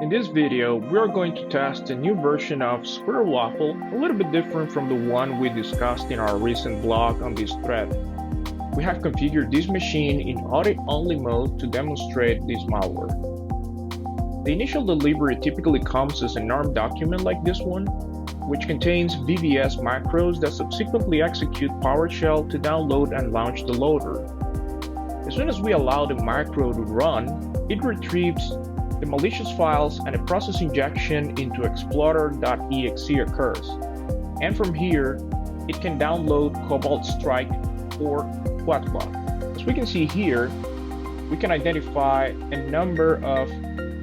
In this video, we are going to test a new version of Squirrel Waffle, a little bit different from the one we discussed in our recent blog on this thread. We have configured this machine in audit-only mode to demonstrate this malware. The initial delivery typically comes as an ARM document like this one, which contains VVS macros that subsequently execute PowerShell to download and launch the loader. As soon as we allow the macro to run, it retrieves the malicious files and a process injection into explorer.exe occurs. And from here, it can download Cobalt Strike or Quakbot. As we can see here, we can identify a number of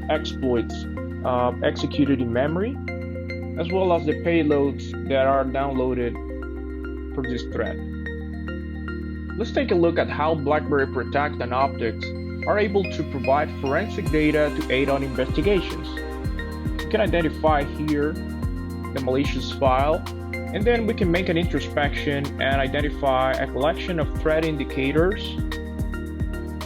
exploits executed in memory, as well as the payloads that are downloaded for this thread. Let's take a look at how BlackBerry Protect and Optics are able to provide forensic data to aid on investigations. We can identify here the malicious file, and then we can make an introspection and identify a collection of threat indicators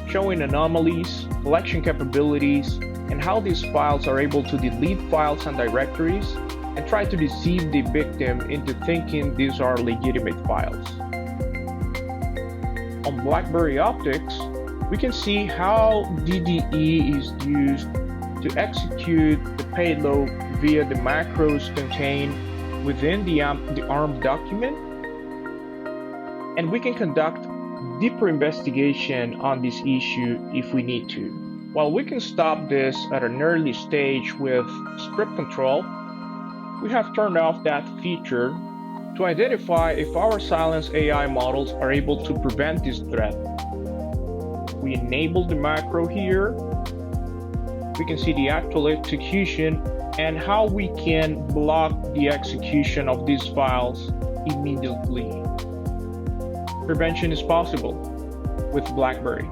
showing anomalies, collection capabilities, and how these files are able to delete files and directories and try to deceive the victim into thinking these are legitimate files. On BlackBerry Optics, we can see how DDE is used to execute the payload via the macros contained within the ARM document, and we can conduct deeper investigation on this issue if we need to. While we can stop this at an early stage with script control, we have turned off that feature to identify if our Cylance AI models are able to prevent this threat. We enable the macro here. We can see the actual execution and how we can block the execution of these files immediately. Prevention is possible with BlackBerry.